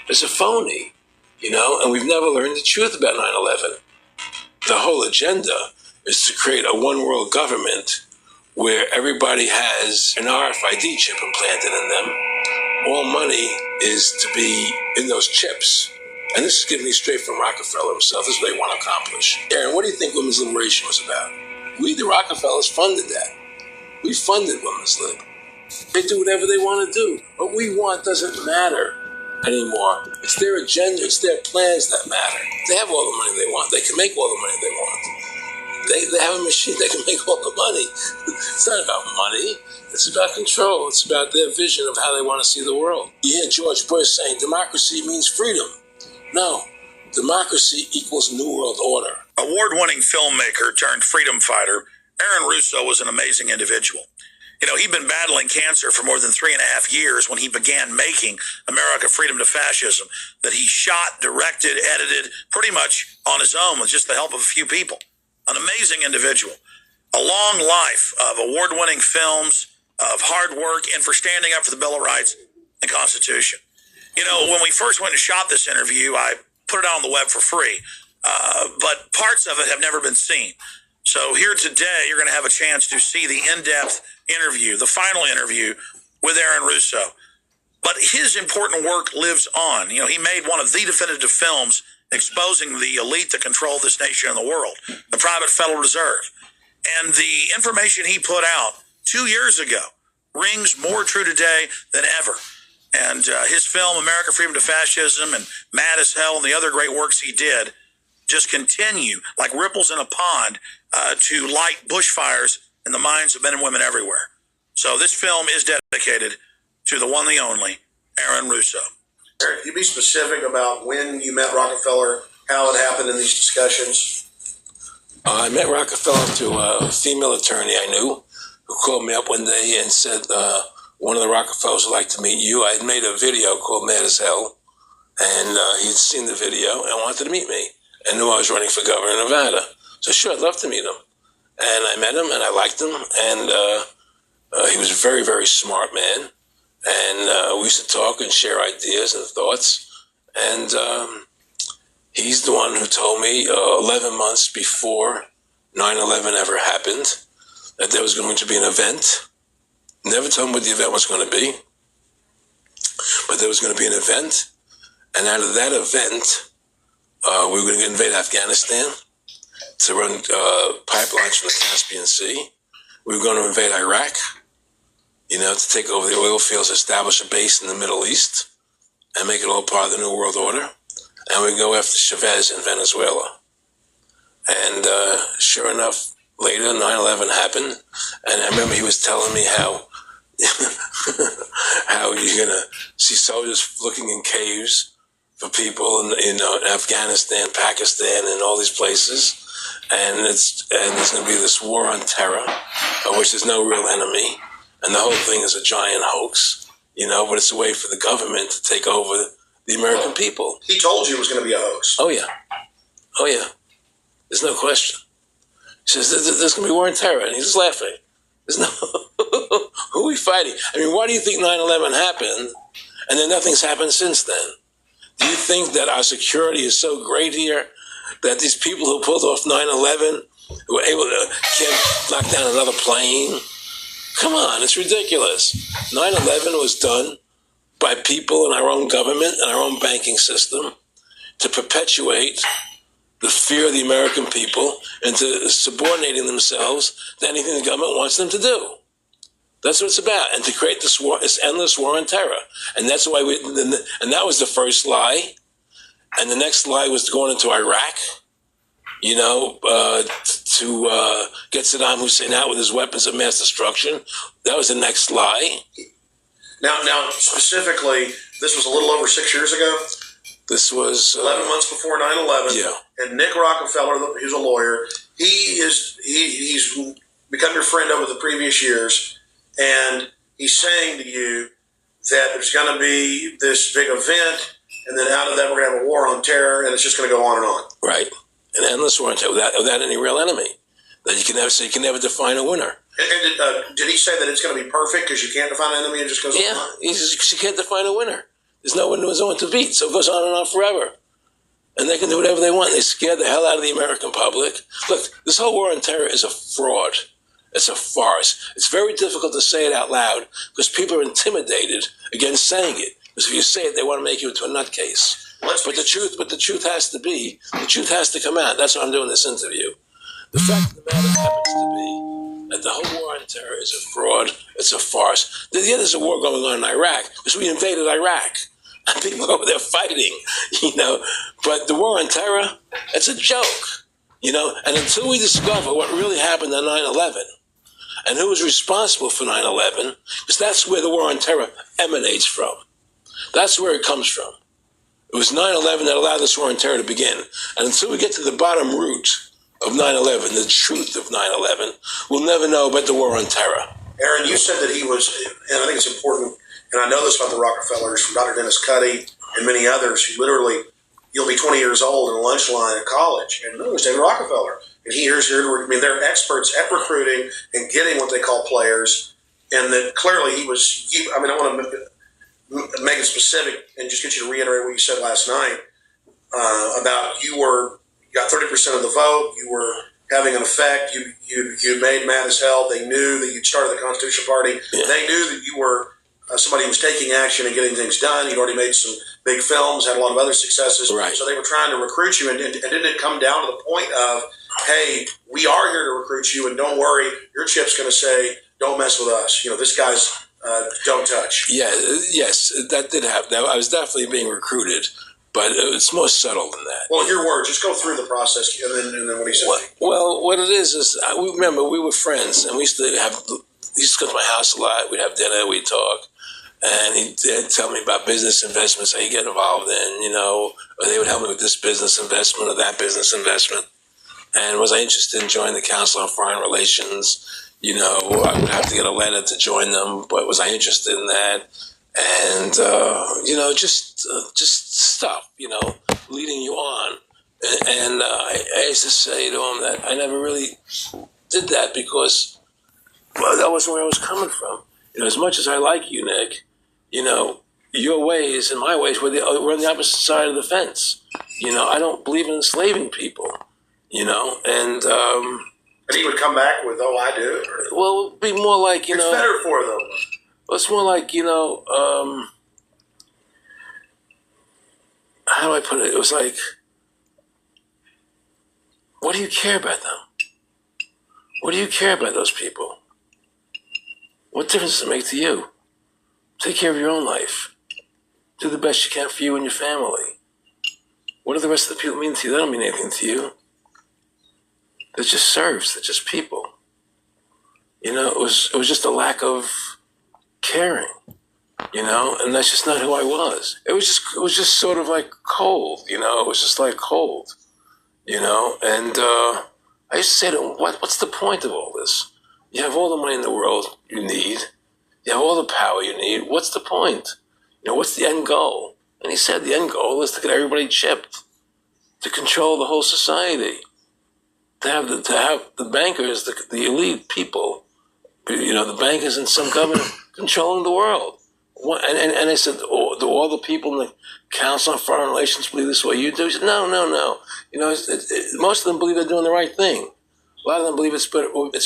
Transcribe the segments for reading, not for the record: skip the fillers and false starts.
is a phony, and we've never learned the truth about 9/11. The whole agenda is to create a one world government where everybody has an RFID chip implanted in them. All money is to be in those chips. And this is given me straight from Rockefeller himself. This is what they want to accomplish. Aaron, what do you think women's liberation was about? We, the Rockefellers, funded that. We funded women's lib. They do whatever they want to do. What we want doesn't matter anymore. It's their agenda, it's their plans that matter. They have all the money they want. They can make all the money they want. They have a machine that can make all the money. It's not about money. It's about control. It's about their vision of how they want to see the world. You hear George Bush saying democracy means freedom. No, democracy equals New World Order. Award-winning filmmaker turned freedom fighter, Aaron Russo was an amazing individual. He'd been battling cancer for more than 3.5 years when he began making America Freedom to Fascism, that he shot, directed, edited pretty much on his own with just the help of a few people. An amazing individual. A long life of award-winning films, of hard work, and for standing up for the Bill of Rights and Constitution. When we first went and shot this interview, I put it out on the web for free, but parts of it have never been seen. So here today, you're going to have a chance to see the in-depth interview, the final interview with Aaron Russo. But his important work lives on. He made one of the definitive films exposing the elite that control this nation and the world, the private Federal Reserve. And the information he put out 2 years ago rings more true today than ever. And his film, America Freedom to Fascism, and Mad as Hell, and the other great works he did just continue like ripples in a pond to light bushfires in the minds of men and women everywhere. So this film is dedicated to the one, the only, Aaron Russo. Aaron, can you be specific about when you met Rockefeller, how it happened in these discussions? I met Rockefeller through a female attorney I knew who called me up one day and said, one of the Rockefellers would like to meet you. I had made a video called Mad as Hell, and he'd seen the video and wanted to meet me and knew I was running for governor of Nevada. So sure, I'd love to meet him. And I met him, and I liked him, and he was a very, very smart man. And we used to talk and share ideas and thoughts. And he's the one who told me 11 months before 9/11 ever happened that there was going to be an event. Never told him what the event was going to be, but there was going to be an event. And out of that event, we were going to invade Afghanistan to run pipelines from the Caspian Sea. We were going to invade Iraq, to take over the oil fields, establish a base in the Middle East, and make it all part of the New World Order. And we go after Chavez in Venezuela. And sure enough, later 9/11 happened. And I remember he was telling me how you're going to see soldiers looking in caves for people in Afghanistan, Pakistan, and all these places. And there's going to be this war on terror, of which there's no real enemy. And the whole thing is a giant hoax, but it's a way for the government to take over the American people. He told you it was going to be a hoax. Oh, yeah. There's no question. He says, there's going to be war on terror. And he's just laughing. There's no... Who are we fighting? I mean, why do you think 9/11 happened and then nothing's happened since then? Do you think that our security is so great here that these people who pulled off 9/11 who were able to can't knock down another plane? Come on, it's ridiculous. 9/11 was done by people in our own government and our own banking system to perpetuate the fear of the American people and to subordinating themselves to anything the government wants them to do. That's what it's about, and to create this war, this endless war on terror. And that's why and that was the first lie. And the next lie was going into Iraq, to get Saddam Hussein out with his weapons of mass destruction. That was the next lie. Now, specifically, this was a little over 6 years ago. This was 11 months before 9/11. Yeah. And Nick Rockefeller, who's a lawyer, he's become your friend over the previous years. And he's saying to you that there's going to be this big event, and then out of that we're going to have a war on terror, and it's just going to go on and on. Right, an endless war on terror without any real enemy that you can never define a winner. And did he say that it's going to be perfect because you can't define an enemy and it just goes on? Yeah, he says you can't define a winner. There's no one to beat. So it goes on and on forever. And they can do whatever they want. They scare the hell out of the American public. Look, this whole war on terror is a fraud. It's a farce. It's very difficult to say it out loud because people are intimidated against saying it. Because if you say it, they want to make you into a nutcase. But the truth has to come out. That's why I'm doing this interview. The fact of the matter happens to be that the whole war on terror is a fraud. It's a farce. Yeah, there's a war going on in Iraq because we invaded Iraq. And people are over there fighting, But the war on terror, it's a joke, And until we discover what really happened on 9/11 and who was responsible for 9/11, because that's where the war on terror emanates from. That's where it comes from. It was 9/11 that allowed this war on terror to begin. And until we get to the bottom root of 9/11, the truth of 9/11, we'll never know about the war on terror. Aaron, you said that he was, and I think it's important, and I know this about the Rockefellers from Dr. Dennis Cuddy and many others who literally, you'll be 20 years old in a lunch line at college, and no, it's David Rockefeller. And they're experts at recruiting and getting what they call players, and that clearly I want to make it specific and just get you to reiterate what you said last night about you got 30% of the vote, you were having an effect, you made mad as hell, they knew that you'd started the Constitution Party, they knew that you were somebody who was taking action and getting things done. You'd already made some big films, had a lot of other successes. Right. So they were trying to recruit you. And didn't it come down to the point of, hey, we are here to recruit you, and don't worry, your chip's going to say, don't mess with us. This guy's don't touch. Yeah, yes, that did happen. I was definitely being recruited, but it's more subtle than that. Well, your words, just go through the process, and then what he said. Well, what it is remember, we were friends, and we used to go to my house a lot. We'd have dinner, we'd talk. And he'd tell me about business investments that he'd get involved in, or they would help me with this business investment or that business investment. And was I interested in joining the Council on Foreign Relations? I would have to get a letter to join them, but was I interested in that? And, just stuff, leading you on. And I used to say to him that I never really did that because, that wasn't where I was coming from. As much as I like you, Nick, your ways and my ways, we're on the opposite side of the fence. I don't believe in enslaving people, and he would come back with, oh, I do? Well, it would be more like, It's better for them. Well, it's more like, how do I put it? It was like, what do you care about them? What do you care about those people? What difference does it make to you? Take care of your own life. Do the best you can for you and your family. What do the rest of the people mean to you? They don't mean anything to you. They're just serfs. They're just people. It was just a lack of caring. And that's just not who I was. It was just sort of like cold. It was just like cold. And I used to say to him, what's the point of all this? You have all the money in the world you need. You have all the power you need. What's the point? What's the end goal? And he said the end goal is to get everybody chipped, to control the whole society, to have the bankers, the elite people, the bankers and some government controlling the world. And I said, do all the people in the Council on Foreign Relations believe this way you do? He said, no. Most of them believe they're doing the right thing. A lot of them believe it's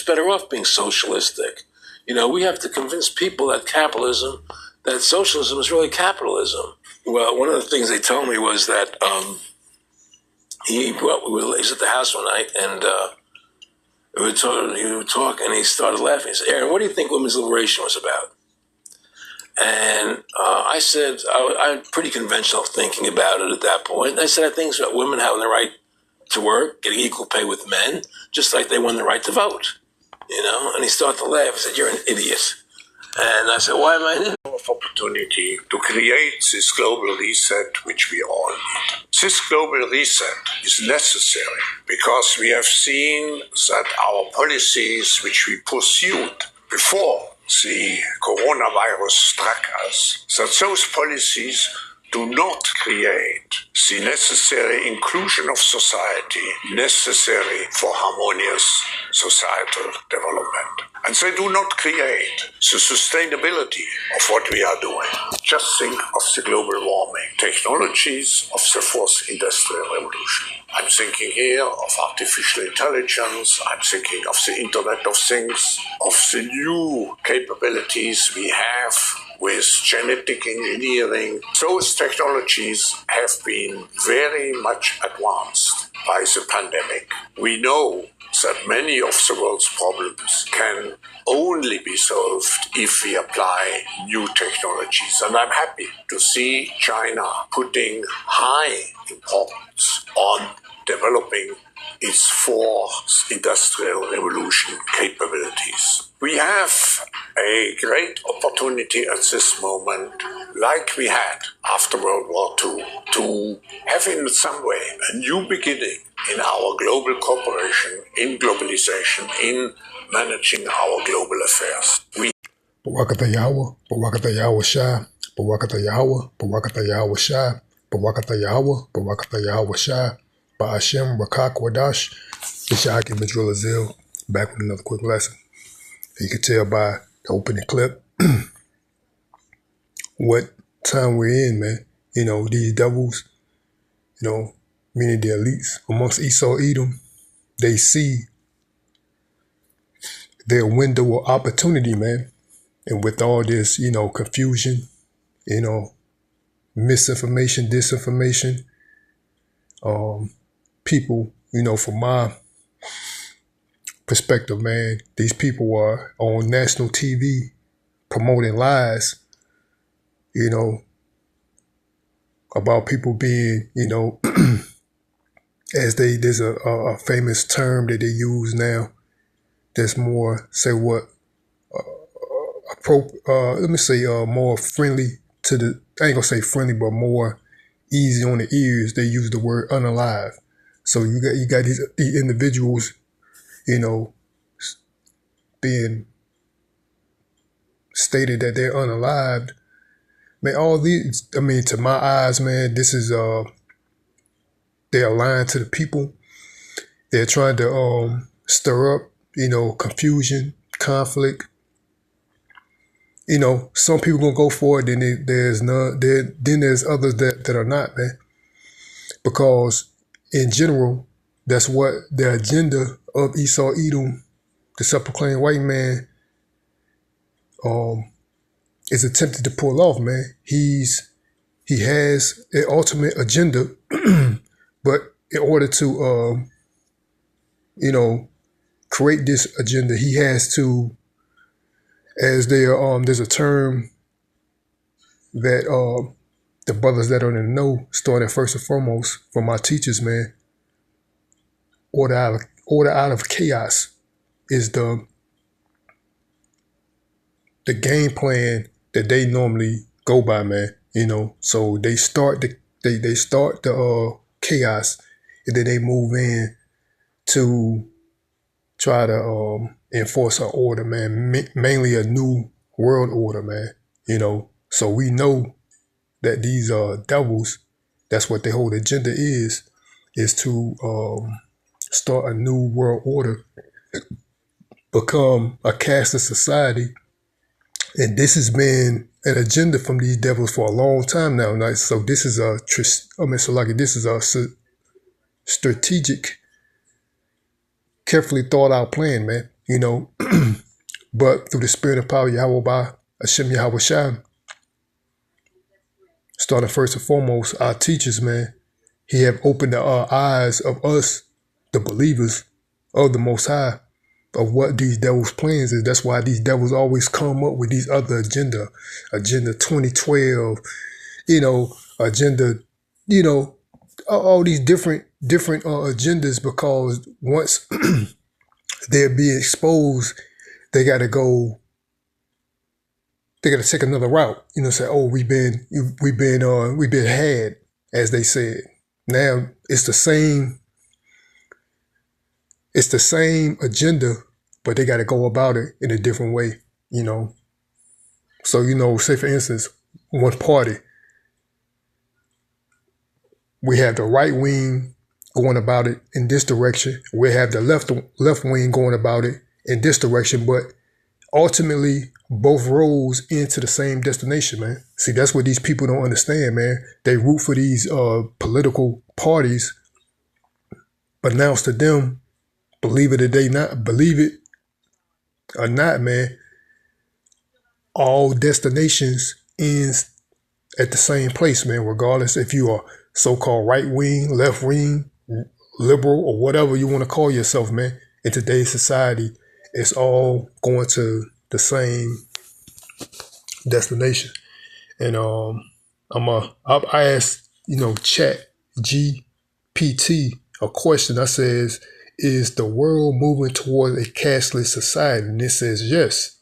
better off being socialistic. We have to convince people that socialism is really capitalism. Well, one of the things they told me was that he was at the house one night, and he would talk, and he started laughing. He said, Aaron, what do you think women's liberation was about? And I said, I'm pretty conventional thinking about it at that point. I said, I think it's about women having the right to work, getting equal pay with men, just like they won the right to vote. And he started to laugh. He said, you're an idiot. And I said, why am I an idiot? Of opportunity to create this global reset which we all need. This global reset is necessary because we have seen that our policies which we pursued before the coronavirus struck us, that those policies do not create the necessary inclusion of society necessary for harmonious societal development. And they do not create the sustainability of what we are doing. Just think of the global warming, technologies of the fourth industrial revolution. I'm thinking here of artificial intelligence, I'm thinking of the Internet of Things, of the new capabilities we have with genetic engineering. Those technologies have been very much advanced by the pandemic. We know that many of the world's problems can only be solved if we apply new technologies. And I'm happy to see China putting high importance on developing its fourth industrial revolution capabilities. We have a great opportunity at this moment, like we had after World War II, to have in some way a new beginning in our global cooperation, in globalization, in managing our global affairs. Barakata Yahweh, Barakata Yahweh Shai, Barakata Yahweh, Barakata Yahweh Shai, Barakata Yahweh, Barakata Yahweh Shai, Ba'ashem Rakak Wadash, it's your Hakim Madril Azil, back with another quick lesson. You can tell by the opening clip what time we're in, man. You know, these devils, you know, meaning the elites amongst Esau Edom, they see their window of opportunity, man. And with all this, you know, confusion, you know, misinformation, disinformation, people, you know, from my perspective, man, these people are on national TV promoting lies, you know, about people being, you know, there's a famous term that they use now that's more, say what, more friendly to the, I ain't gonna say friendly, but more easy on the ears. They use the word unalive. So you got these individuals, you know, being stated that they're unalived. Man, all these, I mean, to my eyes, man, this is, they're lying to the people. They're trying to stir up, you know, confusion, conflict. You know, some people gonna go for it, then there's none. Then there's others that are not, man. Because in general, that's what the agenda of Esau Edom, the self-proclaimed white man, is attempted to pull off, man. He has an ultimate agenda, but in order to, you know, create this agenda, he has to, as there's a term that the brothers that are in the know started first and foremost from my teachers, man. Order out of chaos is the game plan that they normally go by, man. You know, so they start the chaos, and then they move in to try to enforce an order, man. Mainly a new world order, man. You know, so we know that these devils, that's what their whole agenda is to start a new world order, become a casteless society. And this has been an agenda from these devils for a long time now. So this is this is a strategic, carefully thought out plan, man. You know, but through the spirit and power of Yahweh by Hashem Yahweh Shai, starting first and foremost, our teachers, man, he have opened the eyes of us, the believers of the Most High, of what these devils' plans is. That's why these devils always come up with these other agenda 2012, you know, agenda, you know, all these different agendas, because once they're being exposed, they got to take another route, you know, say, oh, we've been had, as they said. Now it's the same agenda, but they got to go about it in a different way, you know. So, you know, say for instance, one party, we have the right wing going about it in this direction. We have the left wing going about it in this direction, but ultimately both roads into the same destination, man. See, that's what these people don't understand, man. They root for these political parties, but now it's to them, believe it or not, man, all destinations ends at the same place, man, regardless if you are so-called right wing, left wing, liberal, or whatever you want to call yourself, man. In today's society, it's all going to the same destination. And I asked, Chat GPT a question. I says, is the world moving toward a cashless society? And it says yes.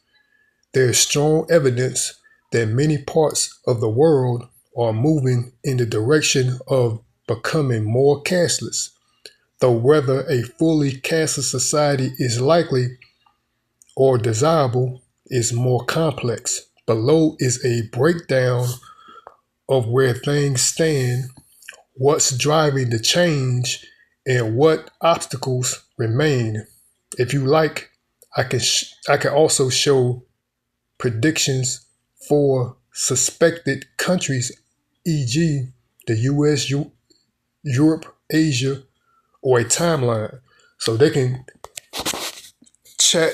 There is strong evidence that many parts of the world are moving in the direction of becoming more cashless. Though whether a fully cashless society is likely or desirable is more complex. Below is a breakdown of where things stand, what's driving the change, and what obstacles remain. If you like, I can also show predictions for suspected countries, e.g. the US, Europe, Asia, or a timeline. So they can Chat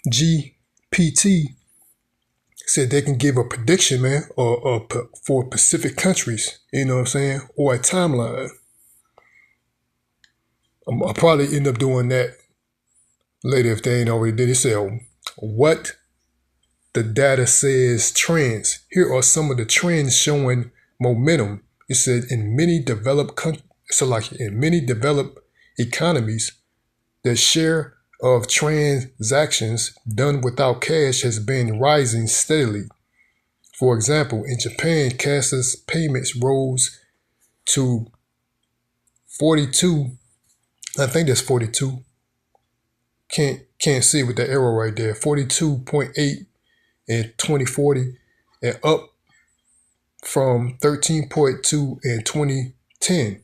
GPT said they can give a prediction, man, or for Pacific countries, you know what I'm saying, or a timeline. I'll probably end up doing that later if they ain't already did. It said what the data says trends. Here are some of the trends showing momentum. It said in many developed economies, the share of transactions done without cash has been rising steadily. For example, in Japan, cashless payments rose to 42. I think that's 42. Can't see with the arrow right there. 42.8 in 2040 and up from 13.2 in 2010.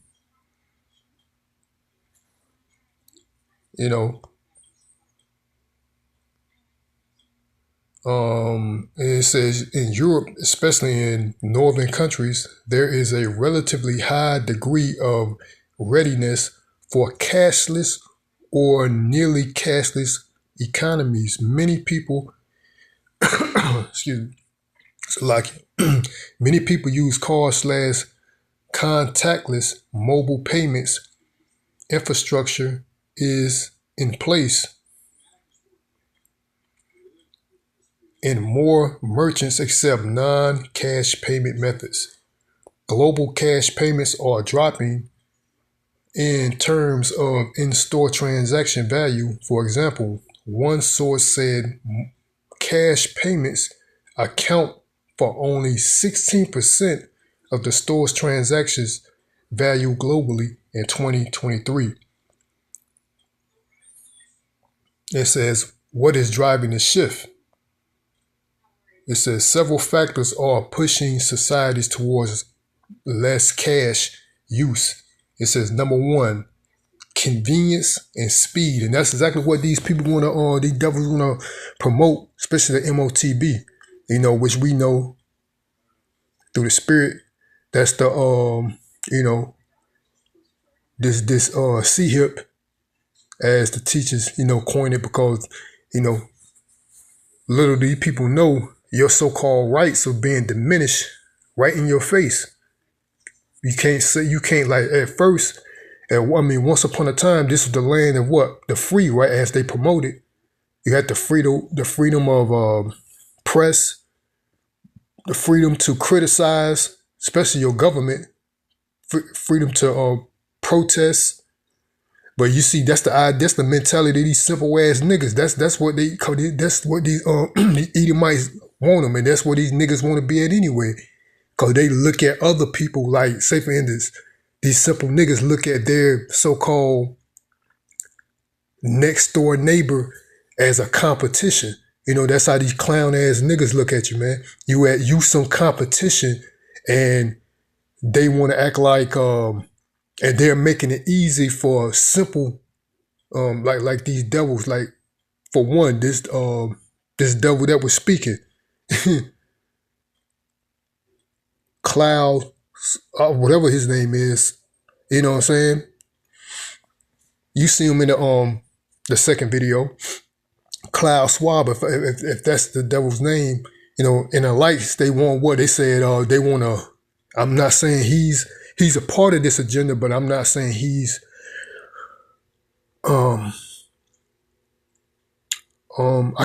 It says in Europe, especially in northern countries, there is a relatively high degree of readiness for cashless or nearly cashless economies. Many people, many people use card/contactless mobile payments. Infrastructure is in place, and more merchants accept non-cash payment methods. Global cash payments are dropping in terms of in-store transaction value. For example, one source said cash payments account for only 16% of the store's transactions value globally in 2023. It says, what is driving the shift? It says several factors are pushing societies towards less cash use. It says number one, convenience and speed. And that's exactly what these people these devils want to promote, especially the MOTB, which we know through the spirit. That's the, this C-HIP, as the teachers, coined it, because, little do people know your so-called rights are being diminished right in your face. You can't like at first, once upon a time, this was the land of what? The free, right? As they promoted. You had the freedom of press, the freedom to criticize, especially your government, freedom to protest. But you see, that's the mentality of these simple ass niggas. That's what these Edomites want them, and that's what these niggas want to be at anyway. Cause they look at other people like, say for instance, these simple niggas look at their so-called next door neighbor as a competition. That's how these clown ass niggas look at you, man. You some competition, and they want to act like and they're making it easy for simple, like these devils. Like for one, this devil that was speaking, Cloud, whatever his name is, you know what I'm saying? You see him in the second video, Cloud Swab. If that's the devil's name, you know, in the lights they want what they said. They want to. I'm not saying he's a part of this agenda, but I'm not saying he's I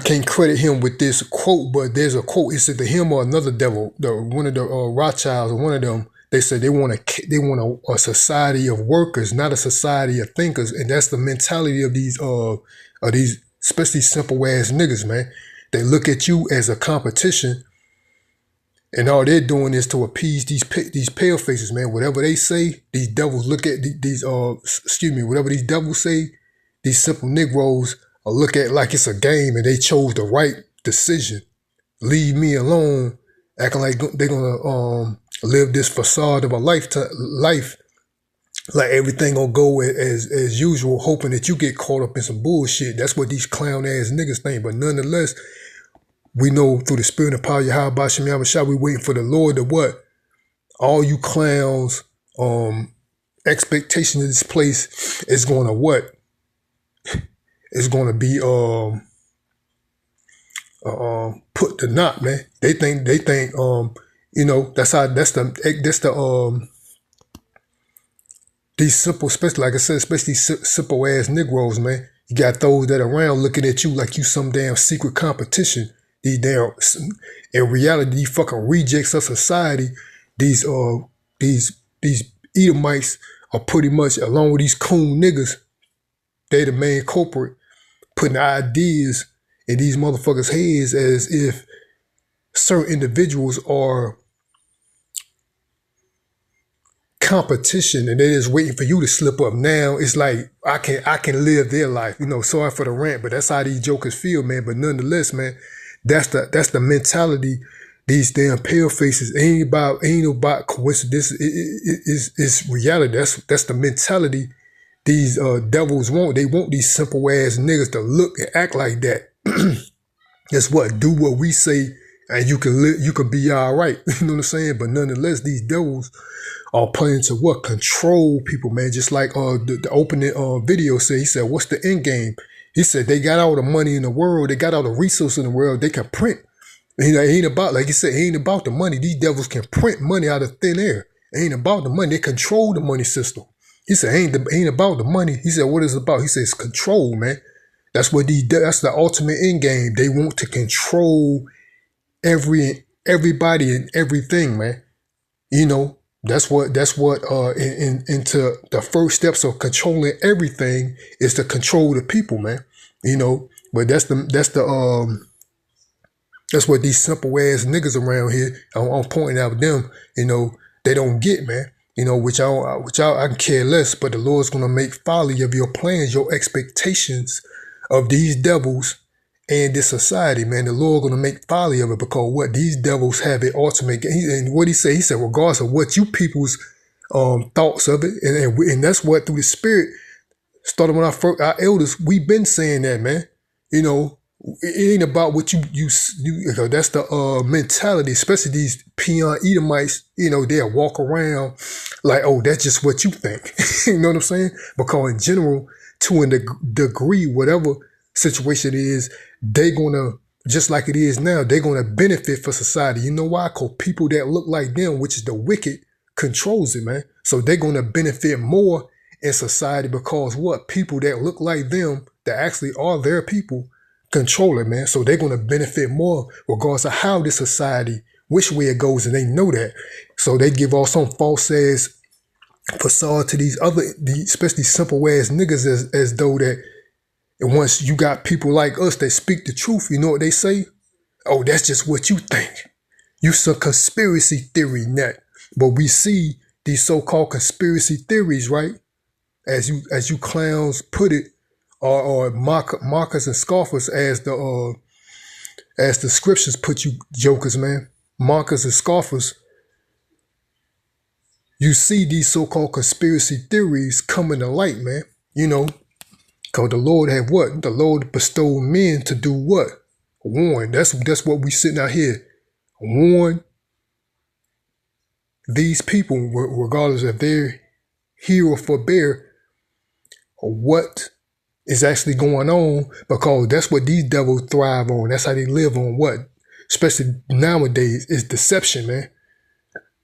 can't credit him with this quote, but there's a quote. It's either him or another devil, one of the Rothschilds or one of them. They said they want a society of workers, not a society of thinkers, and that's the mentality of these especially simple ass niggas, man. They look at you as a competition, and all they're doing is to appease these pale faces, man. Whatever they say, these devils look at whatever these devils say, these simple Negroes look at like it's a game and they chose the right decision. Leave me alone, acting like they're gonna live this facade of a life, like everything gonna go as usual, hoping that you get caught up in some bullshit. That's what these clown ass niggas think. But nonetheless, we know through the spirit and power of Yahweh Bashem Yahushua, we waiting for the Lord to what? All you clowns, expectation of this place is gonna what? It's gonna be put to naught, man. They think you know, that's the these simple, especially like I said, especially simple ass Negroes, man. You got those that are around looking at you like you some damn secret competition. These damn, in reality, these fucking rejects of society. These Edomites are pretty much, along with these coon niggas, they the main culprit, putting ideas in these motherfuckers' heads as if certain individuals are competition and they're just waiting for you to slip up. Now it's like I can live their life. You know, sorry for the rant, but that's how these jokers feel, man. But nonetheless, man, that's the mentality. These damn pale faces ain't about coincidence. It's reality. That's the mentality these devils want. They want these simple ass niggas to look and act like that. That's what, do what we say and you can be all right. You know what I'm saying? But nonetheless, these devils are planning to what? Control people, man. Just like the opening video said. He said, what's the end game? He said they got all the money in the world. They got all the resources in the world. They can print. You know, it ain't about, like he said, it ain't about the money. These devils can print money out of thin air. It ain't about the money. They control the money system. He said, ain't about the money. He said, what is it about? He said, it's control, man. That's that's the ultimate end game. They want to control everybody and everything, man. You know, that's what into the first steps of controlling everything is to control the people, man. You know, but that's what these simple ass niggas around here, I'm pointing out them, you know, they don't get, man. You know, which I can care less, but the Lord's gonna make folly of your plans, your expectations of these devils and this society, man. The Lord gonna make folly of it, because what these devils have it ultimate. And what he said, regardless of what you people's thoughts of it, and that's what through the Spirit started when our elders, we've been saying that, man. You know, it ain't about what you that's the mentality, especially these peon Edomites. You know, they'll walk around like, oh, that's just what you think. You know what I'm saying? Because in general, to a degree, whatever situation it is, they're gonna, just like it is now, they're gonna benefit for society. You know why? Because people that look like them, which is the wicked, controls it, man. So they're gonna benefit more in society because what? People that look like them, that actually are their people, control it, man. So they're going to benefit more regardless of how this society, which way it goes, and they know that. So they give off some false ass facade to these especially simple ass niggas as though that, and once you got people like us that speak the truth, you know what they say? Oh, that's just what you think. You some conspiracy theory net. But we see these so-called conspiracy theories, right? As you clowns put it, or mockers and scoffers, as the scriptures put you jokers, man. Mockers and scoffers. you see these so-called conspiracy theories coming to light, man. You know, because the Lord had what? The Lord bestowed men to do what? Warn. That's what we sitting out here. Warn these people, regardless if they're here or forbear, or what is actually going on, because that's what these devils thrive on. That's how they live on what? Especially nowadays, is deception, man.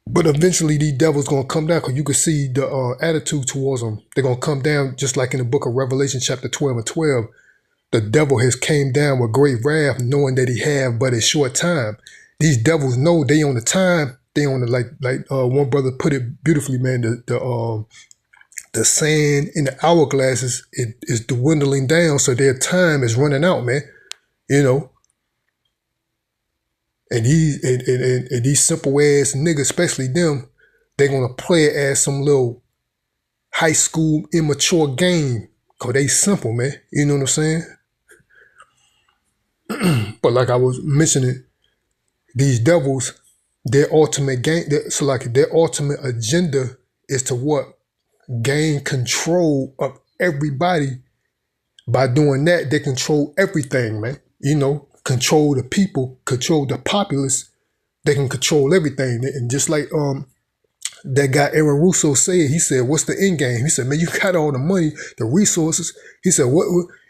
But eventually these devils going to come down, because you can see the attitude towards them. They're going to come down just like in the book of Revelation chapter 12 and 12. The devil has came down with great wrath, knowing that he have but a short time. These devils know they on the time. They on the, like one brother put it beautifully, man. The sand in the hourglasses is dwindling down, so their time is running out, man. You know. And these simple ass niggas, especially them, they're gonna play it as some little high school immature game. Cause they simple, man. You know what I'm saying? But like I was mentioning, these devils, their ultimate game, their ultimate agenda is to what? Gain control of everybody. By doing that, they control everything, man. You know, control the people, control the populace. They can control everything. And just like that guy Aaron Russo said, he said, "What's the end game?" He said, "Man, you got all the money, the resources." He said, "What?"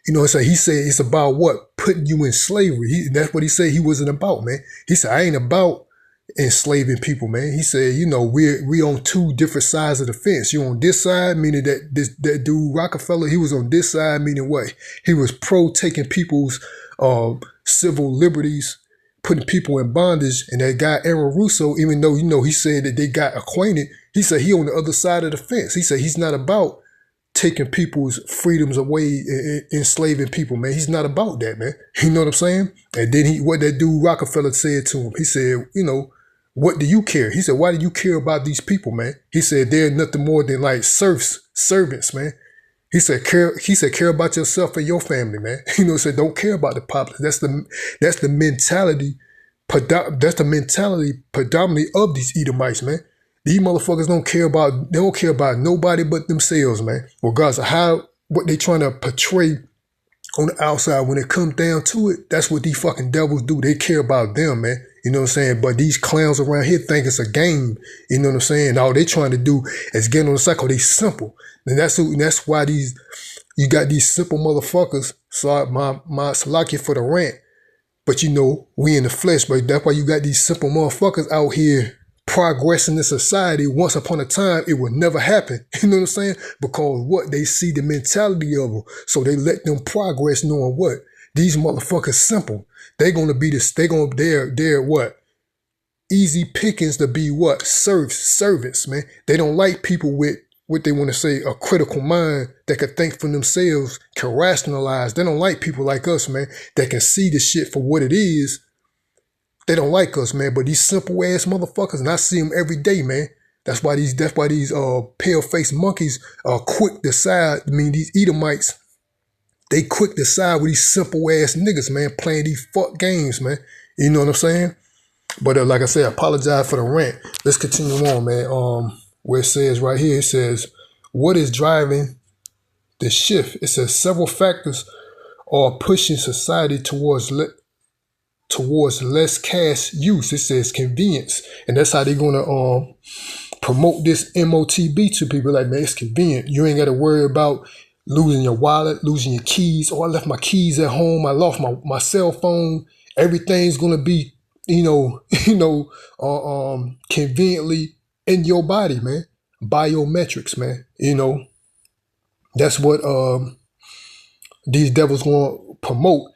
You know, so he said it's about what? Putting you in slavery. That's what he said he wasn't about, man. He said, "I ain't about enslaving people, man." He said, "You know, we on two different sides of the fence. You on this side, meaning that dude Rockefeller, he was on this side, meaning what? He was pro taking people's civil liberties, putting people in bondage." And that guy Aaron Russo, even though, you know, he said that they got acquainted, he said he on the other side of the fence. He said he's not about taking people's freedoms away and enslaving people, man. He's not about that, man. You know what I'm saying? And then what that dude Rockefeller said to him, he said, you know, "What do you care?" He said, "Why do you care about these people, man?" He said, "They're nothing more than like servants, man." He said, care about yourself and your family, man. You know, said, don't care about the populace. That's the mentality. That's the mentality predominantly of these Edomites, man. These motherfuckers don't care about nobody but themselves, man. Regardless of what they trying to portray on the outside, when it comes down to it, that's what these fucking devils do. They care about them, man. You know what I'm saying? But these clowns around here think it's a game. You know what I'm saying? All they trying to do is get on the cycle. They simple. And that's why you got these simple motherfuckers. Sorry, my Salakia for the rant. But you know, we in the flesh. But that's why you got these simple motherfuckers out here progressing in society. Once upon a time, it would never happen. You know what I'm saying? Because what? They see the mentality of them. So they let them progress knowing what? These motherfuckers simple. They're going to be this, they're what? Easy pickings to be what? Servants, man. They don't like people with what they want to say, a critical mind that can think for themselves, can rationalize. They don't like people like us, man, that can see the shit for what it is. They don't like us, man. But these simple ass motherfuckers, and I see them every day, man. That's why these pale faced monkeys are quick to side. I mean, these Edomites, they quick to side with these simple ass niggas, man, playing these fuck games, man. You know what I'm saying? But like I said, I apologize for the rant. Let's continue on, man. Where it says right here, it says, what is driving the shift? It says several factors are pushing society towards less cash use. It says convenience. And that's how they're going to promote this MOTB to people. Like, man, it's convenient. You ain't got to worry about losing your wallet, losing your keys. Oh, I left my keys at home. I lost my cell phone. Everything's going to be, conveniently in your body, man. Biometrics, man. You know, that's what these devils going to promote.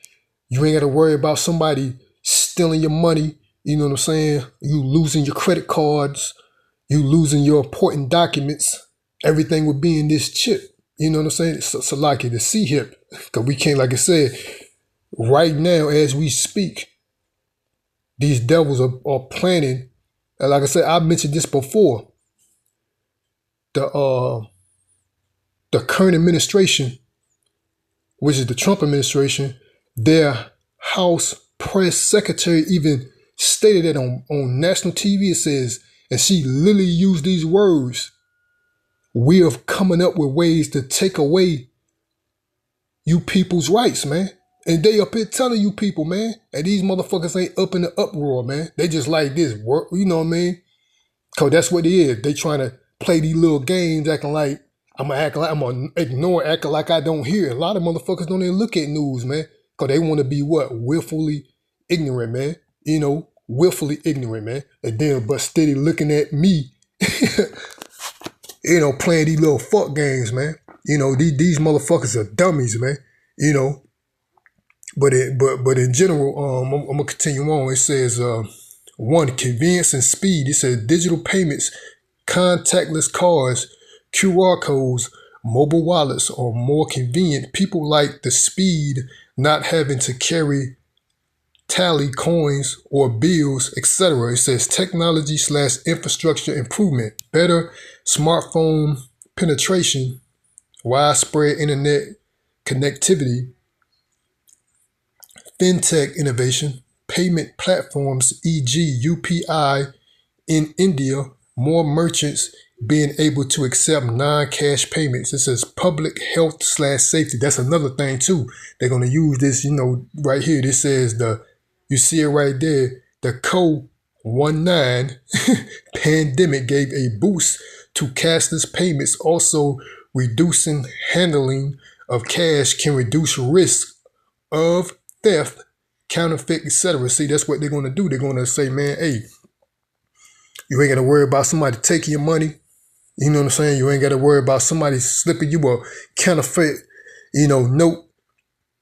You ain't got to worry about somebody stealing your money. You know what I'm saying? You losing your credit cards. You losing your important documents. Everything would be in this chip. You know what I'm saying? So like the C-HIP. Because we can't, like I said, right now as we speak, these devils are planning. And like I said, I mentioned this before. The current administration, which is the Trump administration, their House press secretary even stated that on national TV. It says And she literally used these words. We are coming up with ways to take away you people's rights, man. And they up here telling you people, man. And these motherfuckers ain't up in the uproar, man. They just like this work, you know what I mean? Cause that's what it is. They trying to play these little games, acting like I'm gonna ignore, acting like I don't hear. A lot of motherfuckers don't even look at news, man. Cause they want to be what? Willfully ignorant, man. You know, willfully ignorant, man. And then but steady looking at me, you know, playing these little fuck games, man. You know, these motherfuckers are dummies, man. You know. But in general, I'm gonna continue on. It says 1, convenience and speed. It says digital payments, contactless cards, QR codes, mobile wallets are more convenient. People like the speed, not having to carry tally coins or bills, etc. It says technology/infrastructure improvement, better smartphone penetration, widespread internet connectivity, fintech innovation, payment platforms, e.g. UPI in India, more merchants being able to accept non-cash payments. It says public health/safety. That's another thing too. They're going to use this, you know, right here. This says you see it right there. The COVID-19 pandemic gave a boost to cashless payments. Also, reducing handling of cash can reduce risk of theft, counterfeit, etc. See, that's what they're going to do. They're going to say, man, hey, you ain't got to worry about somebody taking your money. You know what I'm saying? You ain't got to worry about somebody slipping you a counterfeit, you know, note.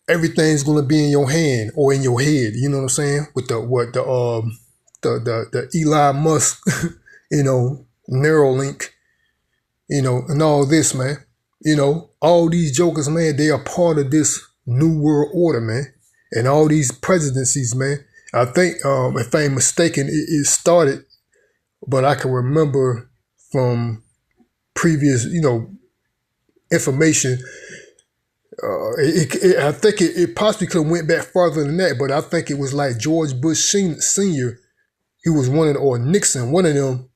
Everything's going to be in your hand or in your head. You know what I'm saying? With the Elon Musk, you know, Neuralink, you know, and all this, man. You know, all these jokers, man, they are part of this new world order, man. And all these presidencies, man. I think, if I ain't mistaken, it started, but I can remember from previous, you know, information. I think it possibly could have went back farther than that, but I think it was like George Bush Senior. He was or Nixon, one of them.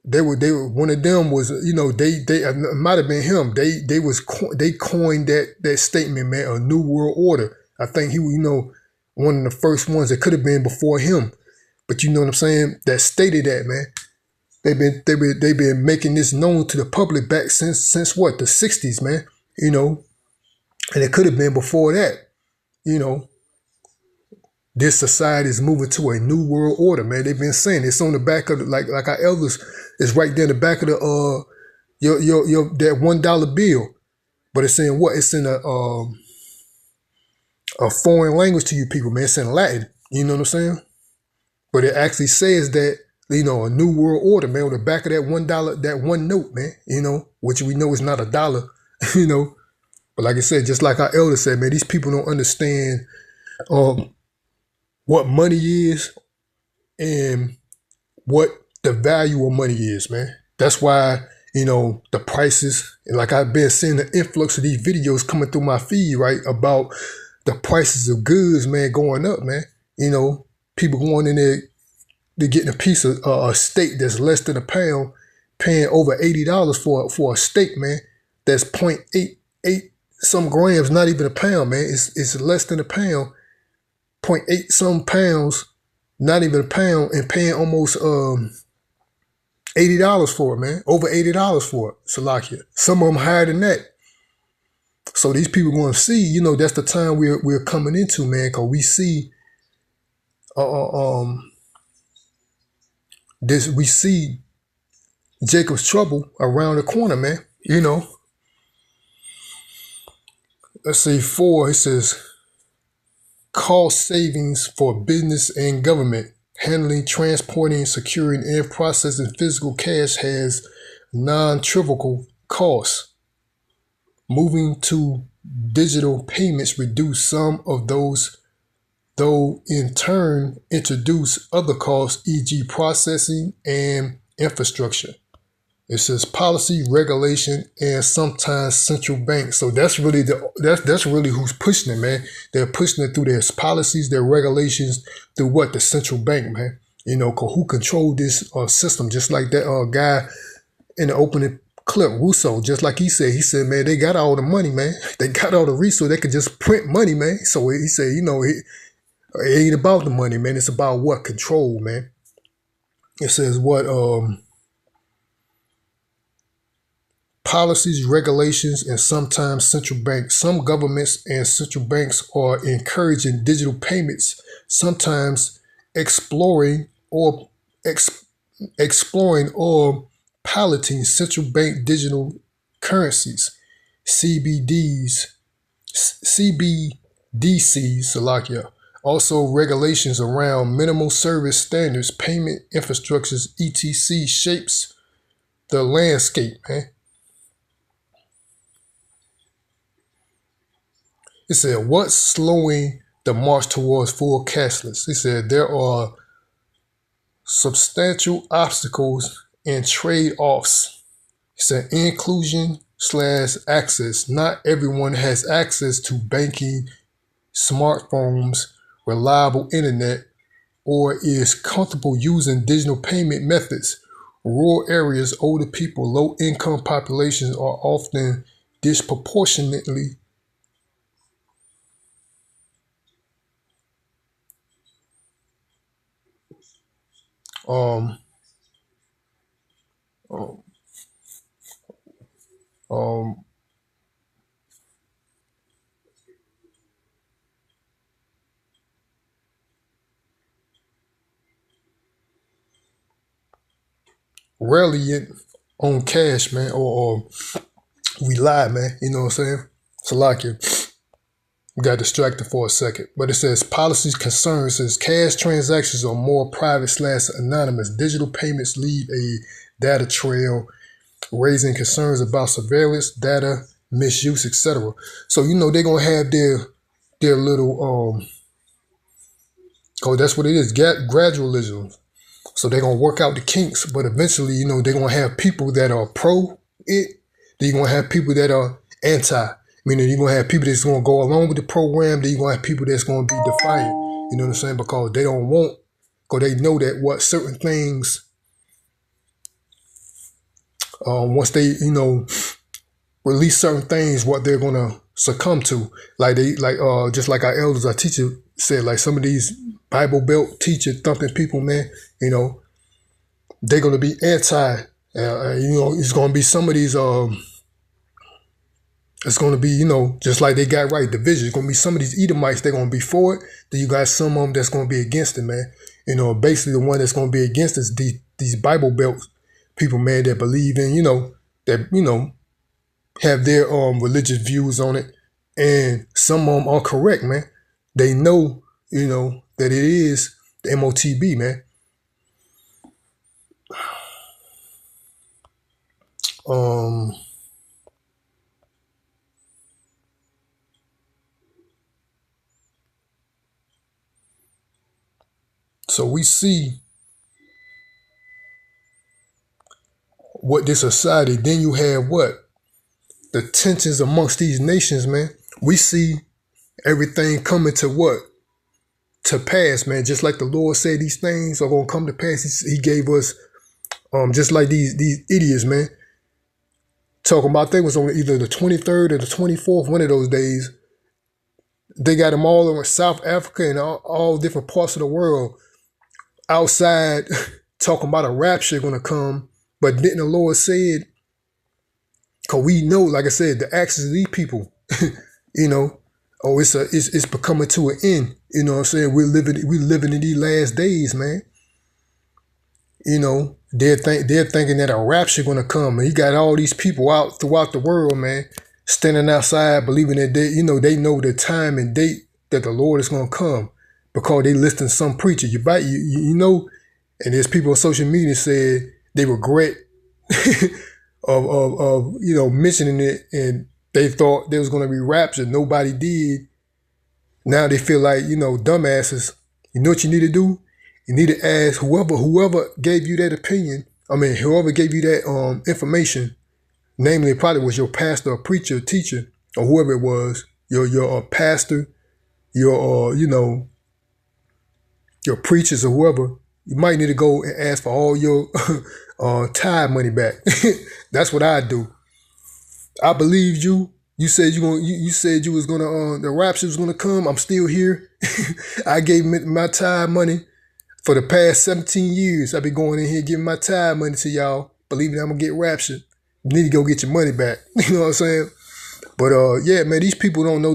They were one of them was, you know, they it might have been him. They coined that statement, man, a new world order. I think he, you know, one of the first ones that could have been before him. But you know what I'm saying? That stated that, man. They've been making this known to the public back since what, the 60s, man. You know, and it could have been before that. You know, this society is moving to a new world order, man. They've been saying it's on the back of like our elders. It's right there in the back of the your that $1 bill, but it's in what? It's in a foreign language to you people, man. It's in Latin. You know what I'm saying? But it actually says that, you know, a new world order, man, on the back of that $1, that one note, man, you know, which we know is not a dollar, you know. But like I said, just like our elders said, man, these people don't understand what money is and what the value of money is, man. That's why, you know, the prices, and like I've been seeing the influx of these videos coming through my feed, right, about the prices of goods, man, going up, man. You know, people going in there, they're getting a piece of a steak that's less than a pound, paying over $80 for a steak, man, that's 0.88 some grams, not even a pound, man. It's less than a pound, 0.8 some pounds, not even a pound, and paying almost $80 for it, man. Over $80 for it, Salakia. Some of them higher than that. So these people going to see, you know, that's the time we're coming into, man, because we see we see Jacob's trouble around the corner, man. You know. Let's see, 4, it says cost savings for business and government. Handling, transporting, securing, and processing physical cash has non-trivial costs. Moving to digital payments reduce some of those, though in turn introduce other costs, e.g. processing and infrastructure. It says policy, regulation, and sometimes central banks. So that's really that's really who's pushing it, man. They're pushing it through their policies, their regulations, through what? The central bank, man. Who controlled this system? Just like that guy in the opening clip, Russo, just like he said, man, they got all the money, man. They got all the resources. They could just print money, man. So he said, it ain't about the money, man. It's about what? Control, man. It says what policies, regulations, and sometimes central banks. Some governments and central banks are encouraging digital payments, sometimes exploring or piloting central bank digital currencies, CBDCs, Slovakia. Also, regulations around minimal service standards, payment infrastructures, etc. shapes the landscape, man. It said, what's slowing the march towards full cashless? It said, there are substantial obstacles and trade-offs. It said, inclusion/access. Not everyone has access to banking, smartphones, reliable internet, or is comfortable using digital payment methods. Rural areas, older people, low-income populations are often disproportionately um, um, um, rarely on cash, man, or we lie, man. You know what I'm saying? Salakia. We got distracted for a second. But it says policies concerns says cash transactions are more private/anonymous. Digital payments leave a data trail, raising concerns about surveillance, data misuse, etc. So they're gonna have their little that's what it is, gradualism. So they're gonna work out the kinks, but eventually, they're gonna have people that are pro it. Then you're gonna have people that are anti. Meaning you're gonna have people that's gonna go along with the program. Then you're gonna have people that's gonna be defiant. You know what I'm saying? Because they don't want, because they know that what certain things, once they release certain things, what they're gonna succumb to. Just like our elders, our teacher said, like some of these Bible Belt teacher thumping people, man. They're gonna be anti. It's gonna be some of these. It's going to be, just like they got right, division. It's going to be some of these Edomites, they're going to be for it. Then you got some of them that's going to be against it, man. Basically the one that's going to be against is these Bible Belt people, man, that believe in, that, have their religious views on it. And some of them are correct, man. They know, that it is the MOTB, man. So we see what this society, then you have what? The tensions amongst these nations, man. We see everything coming to what? To pass, man. Just like the Lord said, these things are going to come to pass. He gave us, just like these idiots, man. Talking about they was on either the 23rd or the 24th, one of those days. They got them all over South Africa and all different parts of the world outside talking about a rapture going to come. But didn't the Lord said, because we know, like I said, the actions of these people, it's becoming to an end. You know what I'm saying? We're living in these last days, man. They're thinking that a rapture going to come. And you got all these people out throughout the world, man, standing outside, believing that they know the time and date that the Lord is going to come. Because they listen to some preacher, and there's people on social media said they regret of mentioning it, and they thought there was going to be rapture. Nobody did. Now they feel like dumbasses. You know what you need to do? You need to ask whoever gave you that opinion. Whoever gave you that information, namely it probably was your pastor, or preacher, teacher, or whoever it was. Your pastor, your your preachers or whoever, you might need to go and ask for all your tithe money back. That's what I do. I believed you. You said you said you was gonna the rapture was gonna come. I'm still here. I gave my tithe money for the past 17 years. I've been going in here giving my tithe money to y'all, believing I'm gonna get raptured. You need to go get your money back. You know what I'm saying? But yeah, man, these people don't know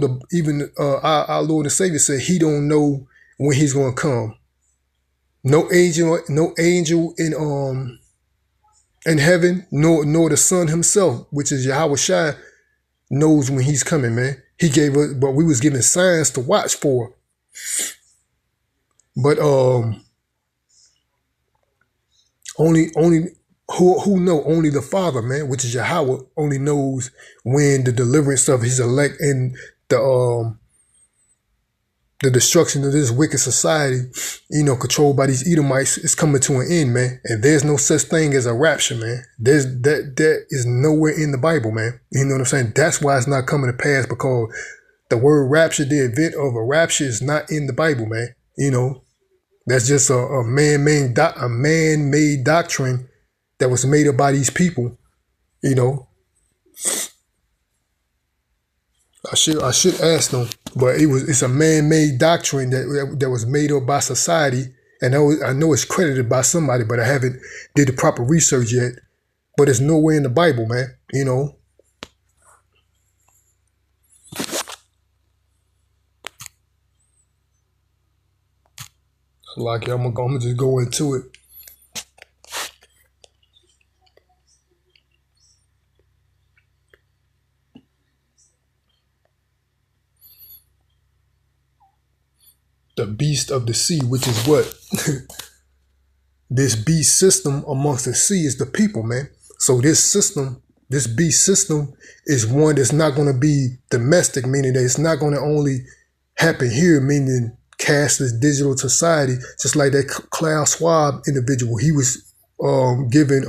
our Lord and Savior said he don't know when he's gonna come. No angel in heaven, nor the Son himself, which is Yahweh Shai, knows when he's coming, man. He gave us, but we was given signs to watch for. But only who know? Only the Father, man, which is Yahweh, only knows when the deliverance of his elect and the destruction of this wicked society, controlled by these Edomites, is coming to an end, man. And there's no such thing as a rapture, man. That is nowhere in the Bible, man. You know what I'm saying? That's why it's not coming to pass, because the word rapture, the event of a rapture, is not in the Bible, man. That's just a man-made doctrine that was made up by these people. I should ask them, but it's a man-made doctrine that was made up by society, and I know it's credited by somebody, but I haven't did the proper research yet. But it's nowhere in the Bible, man. Like I'm gonna just go into it. The beast of the sea, which is what? This beast system amongst the sea is the people, man. So this beast system is one that's not going to be domestic, meaning that it's not going to only happen here, meaning cast this digital society, just like that Klaus Schwab individual. He was given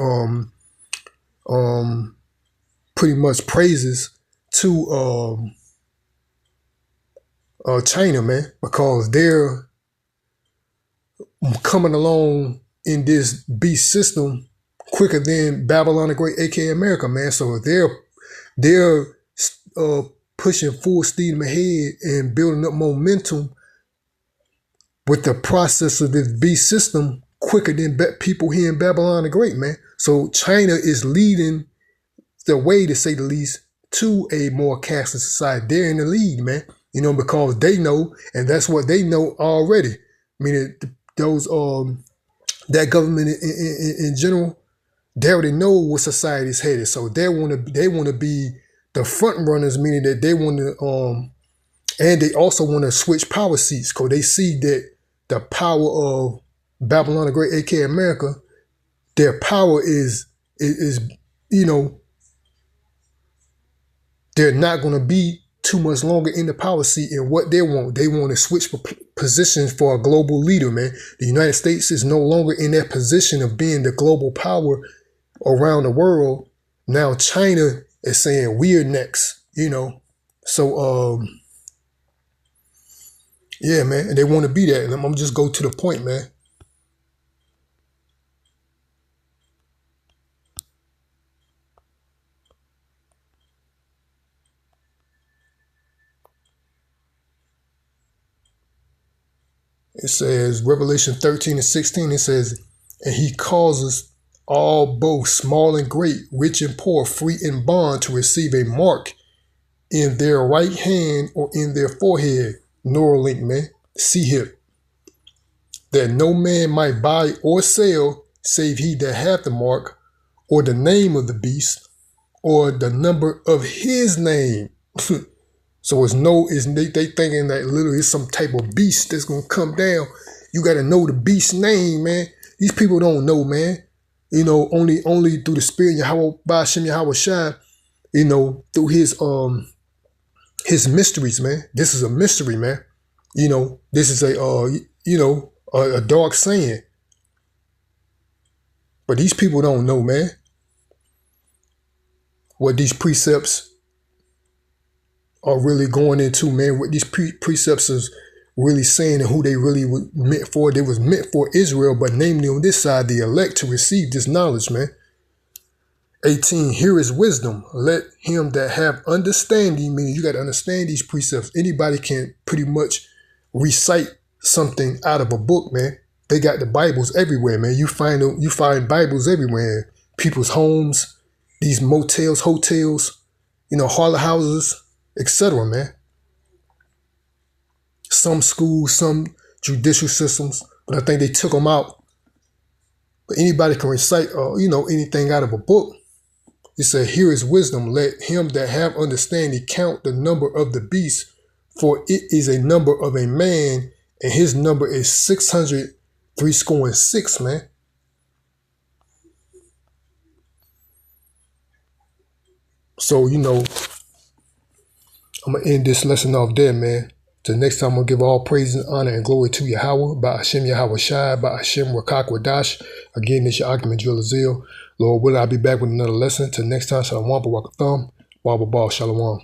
pretty much praises to China, man, because they're coming along in this beast system quicker than Babylon the Great, aka America, man. So they're pushing full steam ahead and building up momentum with the process of this beast system quicker than people here in Babylon the Great, man. So China is leading the way, to say the least, to a more cashless society. They're in the lead, man. Because they know, and that's what they know already. I mean, those that government in general, they already know what society is headed. So they want to be the front runners, meaning that they want to and they also want to switch power seats, because they see that the power of Babylon the Great, aka America, their power is they're not going to be too much longer in the power seat. And what they want to switch positions for a global leader, man. The United States is no longer in that position of being the global power around the world. Now China is saying we're next, So yeah, man, and they want to be that. And I'm gonna just go to the point, man. It says, Revelation 13:16, it says, and he causes all, both small and great, rich and poor, free and bond, to receive a mark in their right hand or in their forehead. Neuralink, man. C-hip. That no man might buy or sell, save he that hath the mark, or the name of the beast, or the number of his name. So they thinking that literally it's some type of beast that's gonna come down. You gotta know the beast's name, man. These people don't know, man. Only through the spirit Yahweh Ba'ashem Yahweh Shai, through his mysteries, man. This is a mystery, man. This is a dark saying. But these people don't know, man, what these precepts are really going into, man. What these precepts is really saying and who they really were meant for. They was meant for Israel, but namely on this side, the elect to receive this knowledge, man. 18, here is wisdom. Let him that have understanding, meaning you got to understand these precepts. Anybody can pretty much recite something out of a book, man. They got the Bibles everywhere, man. You find Bibles everywhere. People's homes, these motels, hotels, harlot houses, etc., man. Some schools, some judicial systems, but I think they took them out. But anybody can recite, anything out of a book. It said, here is wisdom. Let him that have understanding count the number of the beast, for it is a number of a man, and his number is 636, man. So, I'm going to end this lesson off there, man. Till next time, I'm going to give all praise and honor and glory to Yahweh, by Hashem Yahweh Shai, by Hashem Rakak Wadash. Again, this your argument, Drill Azil. Lord, will I be back with another lesson? Till next time, Shalom, Barakatham, Baba Shalom.